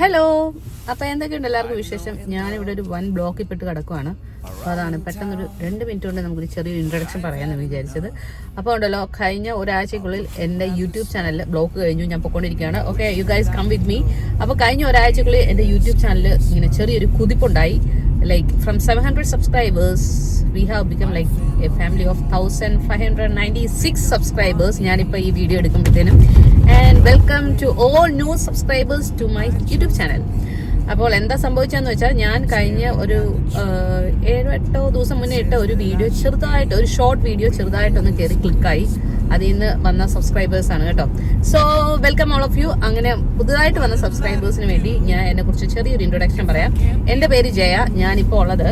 Hello, അപ്പോൾ എന്തൊക്കെയുണ്ട് എല്ലാവർക്കും വിശേഷം? ഞാനിവിടെ ഒരു വൺ ബ്ലോക്കിൽ പെട്ട് കിടക്കുവാണ്. അപ്പോൾ അതാണ് പെട്ടെന്നൊരു 2 മിനിറ്റ് കൊണ്ട് നമുക്കൊരു ചെറിയൊരു ഇൻട്രൊഡക്ഷൻ പറയാമെന്ന് വിചാരിച്ചത്. അപ്പോൾ ഉണ്ടല്ലോ, കഴിഞ്ഞ ഒരാഴ്ചക്കുള്ളിൽ എൻ്റെ യൂട്യൂബ് ചാനലിൽ ബ്ലോക്ക് കഴിഞ്ഞു, ഞാൻ പൊയ്ക്കൊണ്ടിരിക്കുകയാണ്. Okay, you guys come with me. അപ്പോൾ കഴിഞ്ഞ ഒരാഴ്ചക്കുള്ളിൽ എൻ്റെ യൂട്യൂബ് ചാനലിൽ ഇങ്ങനെ ചെറിയൊരു കുതിപ്പുണ്ടായി. Like from 700 subscribers, we have become like a family of 1596 subscribers. ഞാനിപ്പോൾ ഈ video എടുക്കുമ്പോഴത്തേനും and welcome to all new subscribers to my YouTube channel. അപ്പോൾ എന്താ സംഭവിച്ചതെന്ന് വെച്ചാൽ, ഞാൻ കഴിഞ്ഞ ഒരു 7-8 ദിവസം മുന്നേ ഇട്ട ഒരു വീഡിയോ ചെറുതായിട്ട്, ഒരു ഷോർട്ട് വീഡിയോ ചെറുതായിട്ടൊന്ന് കയറി ക്ലിക്കായി. അതിൽ നിന്ന് വന്ന സബ്സ്ക്രൈബേഴ്സ് ആണ് കേട്ടോ. So welcome all of you. അങ്ങനെ പുതുതായിട്ട് വന്ന സബ്സ്ക്രൈബേഴ്സിന് വേണ്ടി ഞാൻ എന്നെക്കുറിച്ച് ചെറിയൊരു ഇൻട്രൊഡക്ഷൻ പറയാം. എൻ്റെ പേര് ജയ. ഞാനിപ്പോൾ ഉള്ളത്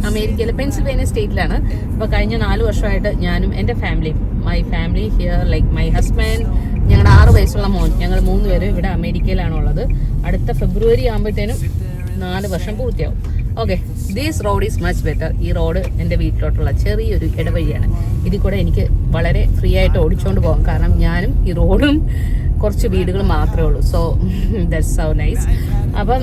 അമേരിക്കയിലെ പെൻസിൽവേനിയ സ്റ്റേറ്റിലാണ്. അപ്പോൾ കഴിഞ്ഞ 4 വർഷമായിട്ട് ഞാനും എൻ്റെ ഫാമിലിയും, my family here, like my husband, ഞങ്ങളുടെ 6 വയസ്സുള്ള മോൻ, ഞങ്ങൾ 3 പേരും ഇവിടെ അമേരിക്കയിലാണ് ഉള്ളത്. അടുത്ത ഫെബ്രുവരി ആകുമ്പോഴത്തേനും 4 വർഷം പൂർത്തിയാവും. Okay, this road is much better. ഈ റോഡ് എൻ്റെ വീട്ടിലോട്ടുള്ള ചെറിയൊരു ഇടവഴിയാണ്. ഇതിൽ കൂടെ എനിക്ക് വളരെ ഫ്രീ ആയിട്ട് ഓടിച്ചുകൊണ്ട് പോകാം, കാരണം ഞാനും ഈ റോഡും കുറച്ച് വീടുകൾ മാത്രമേ ഉള്ളൂ. So that's so nice. അപ്പം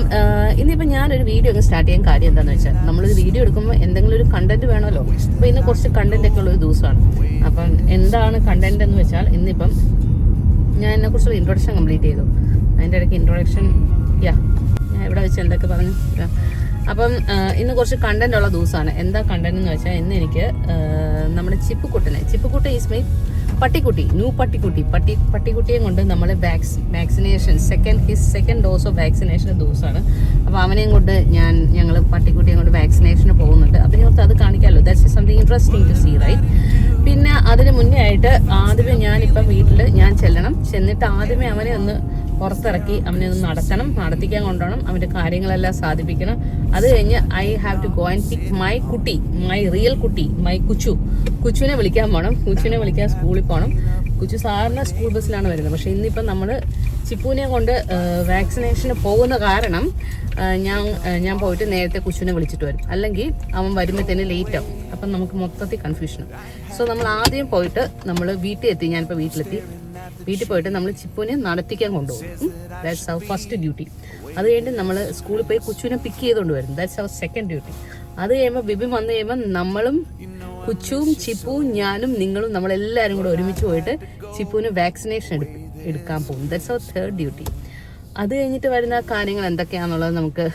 ഇന്നിപ്പം ഞാനൊരു വീഡിയോ ഒക്കെ സ്റ്റാർട്ട് ചെയ്യാൻ കാര്യം എന്താണെന്ന് വെച്ചാൽ, നമ്മളൊരു വീഡിയോ എടുക്കുമ്പോൾ എന്തെങ്കിലും ഒരു കണ്ടന്റ് വേണമല്ലോ. അപ്പോൾ ഇന്ന് കുറച്ച് കണ്ടന്റ് ഒക്കെ ഉള്ളൊരു ദിവസമാണ്. അപ്പം എന്താണ് കണ്ടന്റ് എന്ന് വെച്ചാൽ, ഇന്നിപ്പം ഞാൻ എന്നെക്കുറിച്ചുള്ള ഇൻട്രൊഡക്ഷൻ കംപ്ലീറ്റ് ചെയ്തു. അതിൻ്റെ ഇടയ്ക്ക് ഇൻട്രൊഡക്ഷൻ ഞാൻ ഇവിടെ വെച്ച് എന്തൊക്കെ പറഞ്ഞു. അപ്പം ഇന്ന് കുറച്ച് കണ്ടന്റ് ഉള്ള ദിവസമാണ്. എന്താ കണ്ടന്റ് എന്ന് വെച്ചാൽ, ഇന്ന് എനിക്ക് നമ്മുടെ ചിപ്പുക്കുട്ട ഈസ് മൈ പട്ടിക്കുട്ടി, ന്യൂ പട്ടിക്കുട്ടിയെ കൊണ്ട് നമ്മൾ vaccination second dose of vaccination ദിവസമാണ്. അപ്പോൾ അവനെയും കൊണ്ട് ഞങ്ങൾ പട്ടിക്കുട്ടിയെ കൊണ്ട് വാക്സിനേഷന് പോകുന്നുണ്ട്. അപ്പം ഞങ്ങൾക്ക് അത് കാണിക്കാമല്ലോ. That's something interesting to see, right? പിന്നെ അതിന് മുന്നേ ആയിട്ട് ആദ്യമേ ഞാനിപ്പം വീട്ടിൽ ചെന്നിട്ട് ആദ്യമേ അവനെ ഒന്ന് പുറത്തിറക്കി അവനെ ഒന്ന് നടത്തിക്കാൻ കൊണ്ടുപോകണം. അവൻ്റെ കാര്യങ്ങളെല്ലാം സാധിപ്പിക്കണം. അത് കഴിഞ്ഞ് I have to go and pick my real കുട്ടി, മൈ കുച്ചുവിനെ വിളിക്കാൻ പോകണം. കുച്ചുവിനെ വിളിക്കാൻ സ്കൂളിൽ പോകണം. കുച്ചു സാറിന് സ്കൂൾ ബസ്സിലാണ് വരുന്നത്. പക്ഷേ ഇന്നിപ്പം നമ്മൾ ചിപ്പുവിനെ കൊണ്ട് വാക്സിനേഷന് പോകുന്ന കാരണം ഞാൻ പോയിട്ട് നേരത്തെ കുച്ചുവിനെ വിളിച്ചിട്ട് വരും. അല്ലെങ്കിൽ അവൻ വരുമ്പോഴത്തേന് ലേറ്റ് ആവും. അപ്പം നമുക്ക് മൊത്തത്തിൽ കൺഫ്യൂഷനാണ്. സോ നമ്മൾ ആദ്യം പോയിട്ട് നമ്മൾ ഞാനിപ്പോൾ വീട്ടിൽ പോയിട്ട് നമ്മൾ ചിപ്പുവിനെ നടത്തിക്കാൻ കൊണ്ടുപോകും. That's our first duty. അത് കഴിഞ്ഞിട്ട് നമ്മൾ സ്കൂളിൽ പോയി കുച്ചുവിനെ പിക്ക് ചെയ്തുകൊണ്ട് വരും. That's our second duty. അത് കഴിയുമ്പോൾ ബിബി വന്നു കഴിയുമ്പോൾ നമ്മളും കുച്ചുവും ചിപ്പുവും ഞാനും നിങ്ങളും നമ്മളെല്ലാവരും കൂടെ ഒരുമിച്ച് പോയിട്ട് ചിപ്പുവിന് വാക്സിനേഷൻ എടുക്കാൻ പോകും. That's our third duty. അത് കഴിഞ്ഞിട്ട് വരുന്ന കാര്യങ്ങൾ എന്തൊക്കെയാണെന്നുള്ളത് നമുക്ക്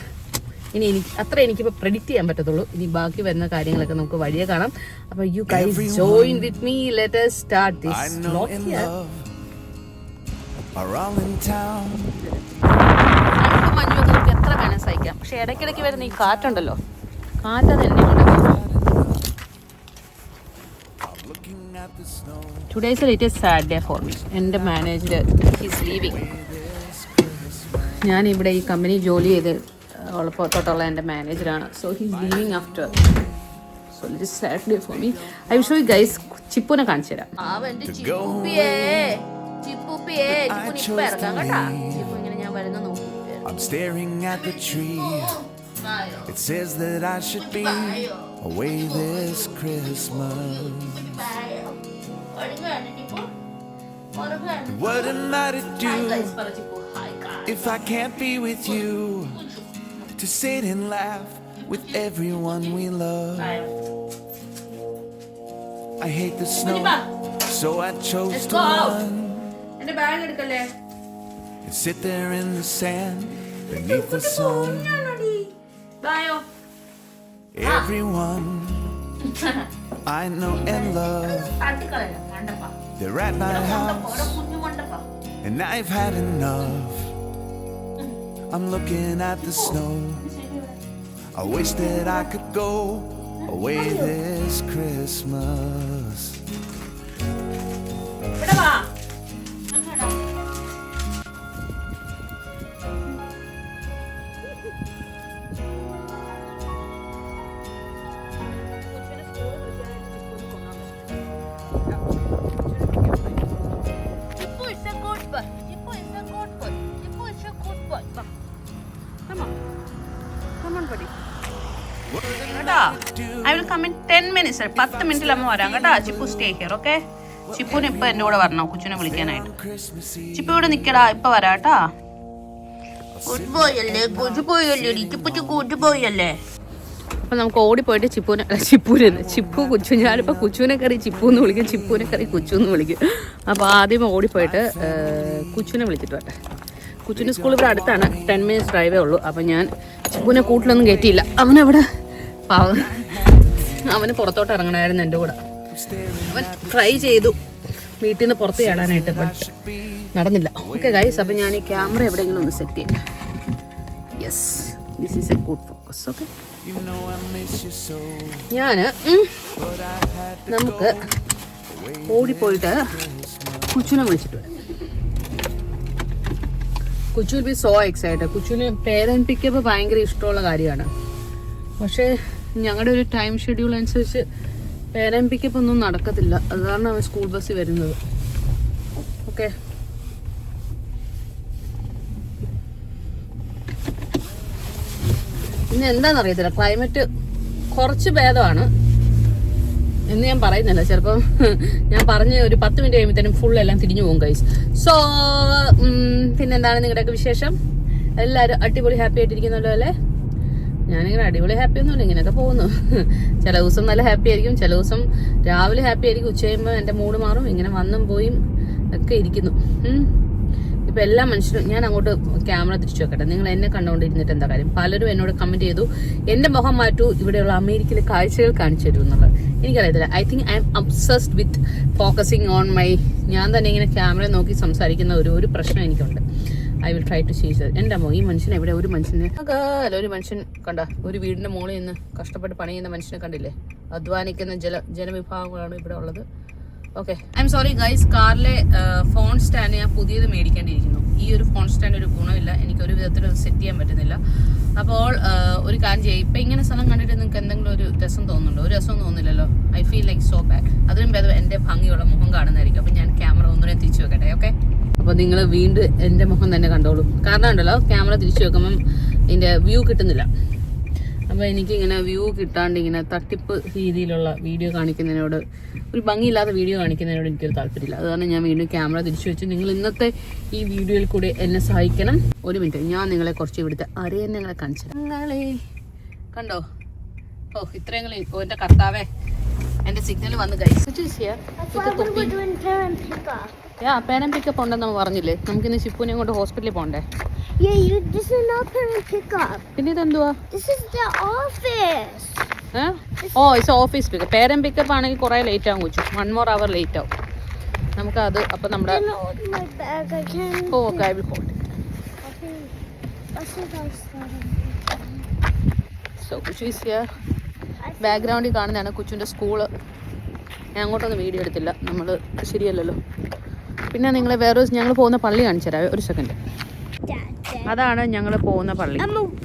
എനിക്കിപ്പോൾ പ്രെഡിക്റ്റ് ചെയ്യാൻ പറ്റത്തുള്ളൂ. ഇനി ബാക്കി വരുന്ന കാര്യങ്ങളൊക്കെ നമുക്ക് വഴിയെ കാണാം. അപ്പോൾ you guys join with me. Let us start this vlog here. മഞ്ഞൊക്കെ നമുക്ക് എത്ര വേണം സഹിക്കാം. പക്ഷെ ഇടയ്ക്കിടയ്ക്ക് വരുന്ന ഈ കാറ്റുണ്ടല്ലോ, കാറ്റത് എന്നെ കൊണ്ട്. Today is a little sad day for me. എൻ്റെ മാനേജർ ഈസ് ലീവിങ്. ഞാനിവിടെ ഈ കമ്പനി ജോലി ചെയ്ത് തൊട്ടുള്ള എൻ്റെ മാനേജറാണ്. So he's leaving after. So little sad day for me. I will show you guys. ചിപ്പുനെ കാണിച്ചു തരാം. I'm staring at the tree. It says that I should be away this Christmas. What am I to do if I can't be with you? To sit and laugh with everyone we love. I hate the snow, so I chose to run and sit there in the sand beneath the sun. Everyone I know and love, they're at my house and I've had enough. I'm looking at the snow. I wish that I could go away this Christmas. I will come in 10 minutes. 10 മിനിറ്റിൽ അമ്മ വരാം കേട്ടോ. Chippu stay here, okay? ചിപ്പുവിന് ഇപ്പം എൻ്റെ കൂടെ വരണം കുച്ചുനെ വിളിക്കാനായിട്ട്. ചിപ്പു ഇവിടെ നിൽക്കടാ, ഇപ്പം വരാം കേട്ടോ. ഗുഡ് ബോയ് അല്ലേ, ഗുഡ് ബോയ് അല്ലേ, ഗുഡ് ബോയ് അല്ലേ. അപ്പം നമുക്ക് ഓടിപ്പോയിട്ട് ചിപ്പു കുച്ചു, ഞാനിപ്പോൾ കുച്ചുവിനെ കറി ചിപ്പു എന്ന് വിളിക്കും, ചിപ്പുവിനെ കറി കുച്ചു എന്ന് വിളിക്കും. അപ്പോൾ ആദ്യം ഓടിപ്പോയിട്ട് കുച്ചുവിനെ വിളിച്ചിട്ട് വരട്ടെ. കുച്ചുവിൻ്റെ സ്കൂൾ ഇവിടെ അടുത്താണ്, 10 minutes ഡ്രൈവേ ഉള്ളൂ. അപ്പം ഞാൻ ചിപ്പുവിനെ കൂട്ടിലൊന്നും കയറ്റിയില്ല. അവനവിടെ അവന് പുറത്തോട്ട് ഇറങ്ങണമായിരുന്നു എൻ്റെ കൂടെ. അവൻ ട്രൈ ചെയ്തു വീട്ടിൽ നിന്ന് പുറത്ത് ചാടാനായിട്ട്, ബട്ട് നടന്നില്ല. ഓക്കെ ഗൈസ്, അപ്പം ഞാൻ ഈ ക്യാമറ എവിടെയെങ്കിലും ഒന്ന് സെറ്റ് ചെയ്യാം. Yes, this is a good focus. Okay, ഞാൻ നമുക്ക് ഓടിപ്പോയിട്ട് കുച്ചുവിനെ വിളിച്ചിട്ട് വരാം. Kuchu will be so excited. കുച്ചുവിന് പേരൻറ് പിക്കപ്പ് ഭയങ്കര ഇഷ്ടമുള്ള കാര്യമാണ്. പക്ഷേ ഞങ്ങളുടെ ഒരു ടൈം ഷെഡ്യൂൾ അനുസരിച്ച് പേരൻറ് പിക്കപ്പ് ഒന്നും നടക്കത്തില്ല. അത് കാരണം അവൻ സ്കൂൾ ബസ്സിൽ വരുന്നത്. ഓക്കെ, പിന്നെ എന്താണെന്നറിയത്തില്ല, ക്ലൈമറ്റ് കുറച്ച് ഭേദമാണ് എന്ന് ഞാൻ പറയുന്നില്ല. ചിലപ്പോൾ ഞാൻ പറഞ്ഞ് ഒരു 10 minute കഴിയുമ്പോഴത്തേനും ഫുൾ എല്ലാം തിരിഞ്ഞു പോകും ഗൈസ്. സോ പിന്നെന്താണ് നിങ്ങളുടെയൊക്കെ വിശേഷം? എല്ലാവരും അടിപൊളി ഹാപ്പി ആയിട്ടിരിക്കുന്നുണ്ടോ അല്ലേ? ഞാനിങ്ങനെ അടിപൊളി ഹാപ്പി ഒന്നുമില്ല, ഇങ്ങനെയൊക്കെ പോകുന്നു. ചില ദിവസം നല്ല ഹാപ്പി ആയിരിക്കും, ചില ദിവസം രാവിലെ ഹാപ്പി ആയിരിക്കും, ഉച്ച കഴിയുമ്പോൾ എൻ്റെ മൂഡ് മാറും. ഇങ്ങനെ വന്നും പോയും ഒക്കെ ഇരിക്കുന്നു. ഇപ്പം എല്ലാ മനുഷ്യരും, ഞാൻ അങ്ങോട്ട് ക്യാമറ തിരിച്ചു വെക്കട്ടെ, നിങ്ങൾ എന്നെ കണ്ടുകൊണ്ടിരുന്നിട്ട് എന്താ കാര്യം? പലരും എന്നോട് കമൻറ്റ് ചെയ്തു എൻ്റെ മുഖം മാറ്റൂ, ഇവിടെയുള്ള അമേരിക്കയിലെ കാഴ്ചകൾ കാണിച്ചു തരൂ എന്നുള്ളത്. എനിക്കറിയത്തില്ല. I think I am obsessed with focusing on my, ഞാൻ തന്നെ ഇങ്ങനെ ക്യാമറ നോക്കി സംസാരിക്കുന്ന ഒരു പ്രശ്നം എനിക്കുണ്ട്. I will try to cheese that. എൻ്റെ അമ്മോ, ഈ മനുഷ്യൻ എവിടെ? ഒരു മനുഷ്യൻ കണ്ട, ഒരു വീടിൻ്റെ മുകളിൽ നിന്ന് കഷ്ടപ്പെട്ട് പണി ചെയ്യുന്ന മനുഷ്യനെ കണ്ടില്ലേ? അധ്വാനിക്കുന്ന ജനവിഭാഗങ്ങളാണ് ഇവിടെ ഉള്ളത്. Okay, I'm sorry guys, കാറിലെ ഫോൺ സ്റ്റാൻഡ് ഞാൻ പുതിയത് മേടിക്കേണ്ടിയിരിക്കുന്നു. ഈ ഒരു ഫോൺ സ്റ്റാൻഡ് ഒരു ഗുണമില്ല, എനിക്ക് ഒരു വിധത്തിൽ സെറ്റ് ചെയ്യാൻ പറ്റുന്നില്ല. അപ്പോൾ ഒരു കാര്യം ചെയ്യും, ഇപ്പം ഇങ്ങനെ സ്ഥലം കണ്ടിട്ട് നിങ്ങൾക്ക് എന്തെങ്കിലും ഒരു രസം തോന്നുന്നുണ്ടോ? ഒരു രസം തോന്നുന്നില്ലല്ലോ. I feel like so bad. അതിനും ഭേദം എൻ്റെ ഭംഗിയുള്ള മുഖം കാണുന്നതായിരിക്കും. അപ്പം ഞാൻ ക്യാമറ ഒന്നിനെ തിരിച്ചു വെക്കട്ടെ. ഓക്കെ, അപ്പോൾ നിങ്ങൾ വീണ്ടും എൻ്റെ മുഖം തന്നെ കണ്ടോളൂ. കാരണം ഉണ്ടല്ലോ, ക്യാമറ തിരിച്ചു വെക്കുമ്പം ഇതിൻ്റെ വ്യൂ കിട്ടുന്നില്ല. അപ്പോൾ എനിക്കിങ്ങനെ വ്യൂ കിട്ടാണ്ട് ഇങ്ങനെ തട്ടിപ്പ് രീതിയിലുള്ള വീഡിയോ കാണിക്കുന്നതിനോട്, ഒരു ഭംഗിയില്ലാത്ത വീഡിയോ കാണിക്കുന്നതിനോട് എനിക്കൊരു താല്പര്യമില്ല. അത് കാരണം ഞാൻ വീണ്ടും ക്യാമറ തിരിച്ചു വെച്ച് നിങ്ങൾ ഇന്നത്തെ ഈ വീഡിയോയിൽ കൂടി എന്നെ സഹായിക്കണം. ഒരു മിനിറ്റ്, ഞാൻ നിങ്ങളെ കുറച്ച് ഇവിടുത്തെ അറിയാൻ കാണിച്ചു. നിങ്ങളെ കണ്ടോ? ഓ, ഇത്രയും എൻ്റെ കർത്താവേ, എൻ്റെ സിഗ്നൽ വന്ന് ഗൈസ്. പേരൻ പിക്കപ്പ് ഉണ്ടെന്ന് നമ്മൾ പറഞ്ഞില്ലേ? നമുക്കിന്ന് ചിപ്പുനെ കൊണ്ട് ഹോസ്പിറ്റലിൽ പോകണ്ടേ? This is not parent pickup. പിന്നെ ഇതെന്തുവാ? This is the office. Oh, it's office pickup. Parent pickup ആണെങ്കിൽ കുറേ ലേറ്റ് ആകും കൊച്ചു. 1 more hour ലേറ്റ് ആവും. നമുക്കത് അപ്പം നമ്മുടെ okay, I will hold. So Kuchu is here. ബാക്ക്ഗ്രൗണ്ടിൽ കാണുന്നതാണ് കുച്ചുവിൻ്റെ സ്കൂള്. ഞാൻ അങ്ങോട്ടൊന്നും വീഡിയോ എടുത്തില്ല, നമ്മൾ ശരിയല്ലല്ലോ. പിന്നെ നിങ്ങളെ ഞങ്ങൾ പോകുന്ന പള്ളി കാണിച്ചു തരാം. ഒരു സെക്കൻഡ്. അതാണ് ഞങ്ങൾ പോകുന്ന പള്ളി.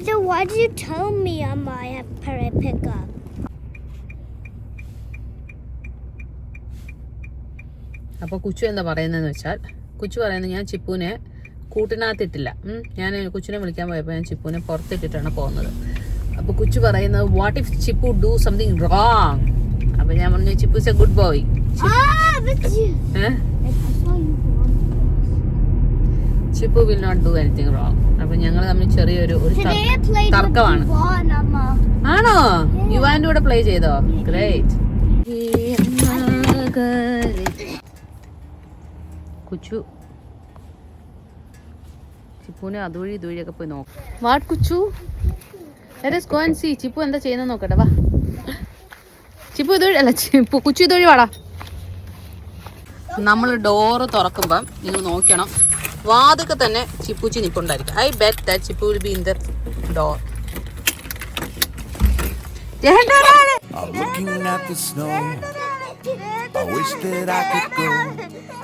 So why did you tell me I have parent pickup? അപ്പോൾ കുച്ചു എന്താ പറയുന്നതെന്ന് വെച്ചാൽ, കുച്ചു പറയുന്നത് ഞാൻ ചിപ്പുവിനെ കൂട്ടിനകത്തിട്ടില്ല. ഞാൻ കുച്ചുവിനെ വിളിക്കാൻ പോയപ്പോൾ ഞാൻ ചിപ്പുവിനെ പുറത്തിട്ടിട്ടാണ് പോകുന്നത്. അപ്പോൾ കുച്ചു പറയുന്നത്, what if Chippu do something wrong? അപ്പോൾ ഞാൻ പറഞ്ഞു, Chippu is a good boy. Chippu will not do anything wrong. അപ്പൊ ഞങ്ങൾ തമ്മിൽ ചെറിയൊരു തർക്കമാണ്. ആണോ? യുവാന്റെ കൂടെ പ്ലേ ചെയ്തോ? ഗ്രേറ്റ്. കുച്ചു ചിപ്പുവിനെ അതുവഴി ഇതുവഴിയൊക്കെ പോയി നോക്കാം. What Kuchu? Let us go and see. Chippu എന്താ ചെയ്യുന്നത് നോക്കട്ടെ. വാ ചിപ്പു ഇതുവഴി അല്ല, കുച്ചു ഇതുവഴി വാടാ. നമ്മൾ ഡോറ് തുറക്കുമ്പം നിങ്ങൾ നോക്കണം, വാതൊക്കെ തന്നെ ചിപ്പൂച്ചി നിൽപ്പുണ്ടായിരിക്കും. I bet that Chippu will be in the door. I'm looking at the snow. I wish that I could go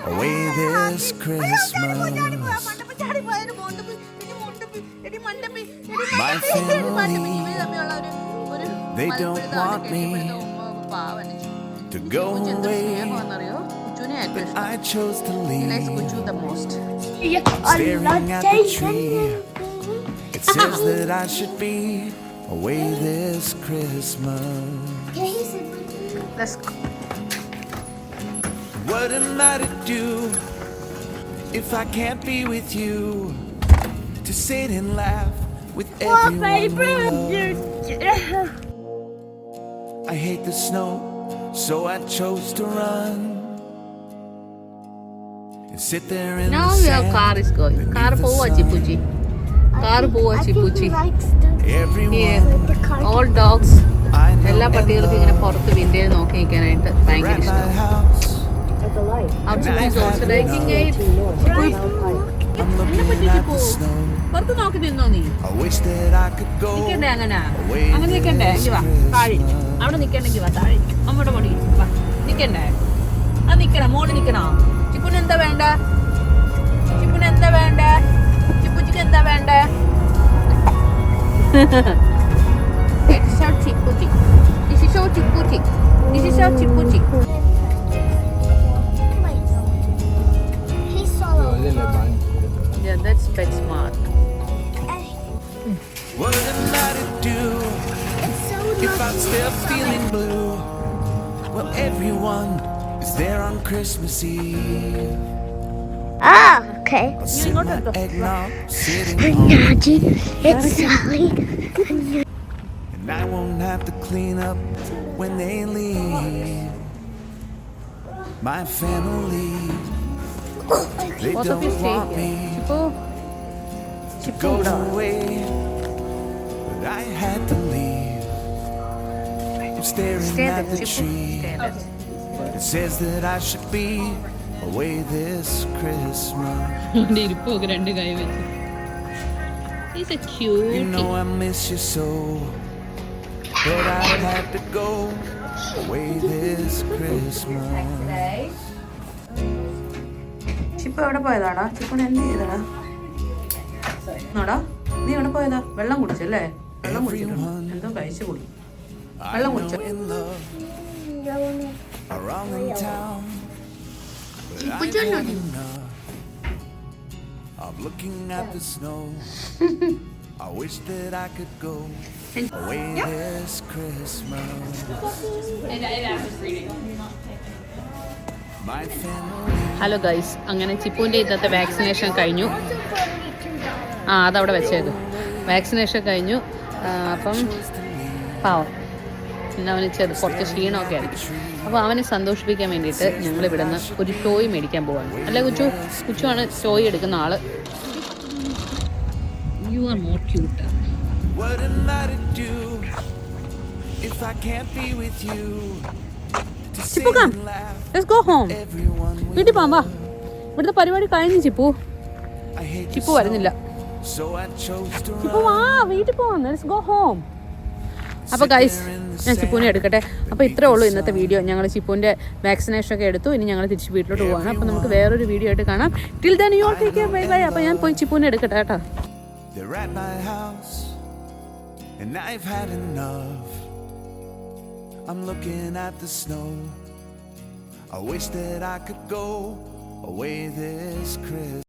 away this Christmas. My family, they don't want me to go away, but I chose to leave. Staring at the tree, it says that I should be away this Christmas. Let's go. What am I to do if I can't be with you to sit and laugh with everyone we love. I hate the snow, so I chose to run and sit there in Now the your sand. car is going. Car പോവാ ചിപ്പുച്ചി. Car പോവാ ചിപ്പുച്ചി. Everyone Yeah. All dogs. I know എല്ലാ and പട്ടികൾക്കും ഇങ്ങനെ love. പുറത്ത് വിൻഡോയിൽ നോക്കി നിൽക്കാനായിട്ട് ഭയങ്കര At my ഇഷ്ടമാണ്. house, Our chippy is also liking it. I'm looking at the snow. പുറത്ത് നോക്കി നിന്നോ നീ? I wish that I could go നിക്കണ്ടേ അങ്ങനെ? away അങ്ങനെ നിക്കണ്ടേ? ഇങ്ങ് വാ. this താഴെ. Christmas. അവിടെ നിക്കണ്ടെങ്കിൽ വാ താഴെ. അമ്മയുടെ പൊടി. വാ. നിക്കണ്ടേ? ആ നിക്കണം. മോള് നിക്കണോ? ചിപ്പുന് എന്താ വേണ്ട? ചിപ്പുന് എന്താ വേണ്ട? ചിപ്പുച്ചിക്ക് എന്താ വേണ്ട? This is our ചിപ്പുച്ചി. This is our ചിപ്പുച്ചി. This is our ചിപ്പുച്ചി. He's solo. Yeah, that's pet smart. What am I to do It's so if I'm lucky. still feeling blue? Well, everyone is there on Christmas Eve. Ah, okay. I'll sip my eggnog, sitting home, Naji, it's Sally. and I won't have to clean up when they leave. My family, they Both of you don't stay want here. me Chippu. to go away, but I had to leave. I'm staring Stay at there, the Chippu. tree. Stay there. It says that I should be away this Christmas. അവന്റെ ഇരിപ്പൊക്കെ രണ്ട് കൈ വെച്ച്. He's a cute. You know I miss you so, but I had to go away this Christmas. Chippu എവിടെ പോയതാടാ? ചിപ്പുന് എന്ത് ചെയ്തടാ? നോടാ, നീ എവിടെ പോയതാ? വെള്ളം കുടിച്ചല്ലേ? വെള്ളം കുടിച്ചിട്ടുണ്ട്. എന്തോ കഴിച്ചു കൂടി. I Hello, know Mucho. in love around in town, but I Mucho no. had enough. I'm looking at the snow. I wish that I could go away this Christmas. My family. Hello guys, അങ്ങനെ ചിപ്പുവിൻ്റെ ഇന്നത്തെ vaccination കഴിഞ്ഞു. ആ അതവിടെ വെച്ചേക്ക്. Vaccination കഴിഞ്ഞു. അപ്പം പാവം പിന്നെ അവന് കുറച്ച് ക്ഷീണമൊക്കെ ആയിരിക്കും. അപ്പോൾ അവനെ സന്തോഷിപ്പിക്കാൻ വേണ്ടിയിട്ട് ഞങ്ങൾ ഇവിടെ നിന്ന് ഒരു ടോയ് മേടിക്കാൻ പോവാണ്. അല്ലേ കുച്ചു? കുച്ചുവാണ് ടോയ് എടുക്കുന്ന ആള്. You are more cute. What am I to do if I can't be with you? To sit Chippu come. and laugh, Let's go home. everyone we വീട്ടിൽ പോകാം വാ. ഇവിടുത്തെ പരിപാടി കഴിഞ്ഞു Chippu. I hate the Chippu വരുന്നില്ല. snow, so I chose to Chippu run. വാ വീട്ടിൽ പോകാം. Let's go home. അപ്പോൾ ഗൈസ് ഞാൻ ചിപ്പുവിനെ എടുക്കട്ടെ. അപ്പോൾ ഇത്രേ ഉള്ളൂ ഇന്നത്തെ വീഡിയോ. ഞങ്ങൾ ചിപ്പുവിൻ്റെ വാക്സിനേഷനൊക്കെ എടുത്തു. ഇനി ഞങ്ങൾ തിരിച്ച് വീട്ടിലോട്ട് പോവാണ്. അപ്പോൾ നമുക്ക് വേറൊരു വീഡിയോ ആയിട്ട് കാണാം. Till then you all take care. Bye bye. അപ്പോൾ ഞാൻ പോയി ചിപ്പുവിനെ എടുക്കട്ടെ കേട്ടോ. They're at my house, and I've had enough. I'm looking at the snow. I wish that I could go away this Christmas.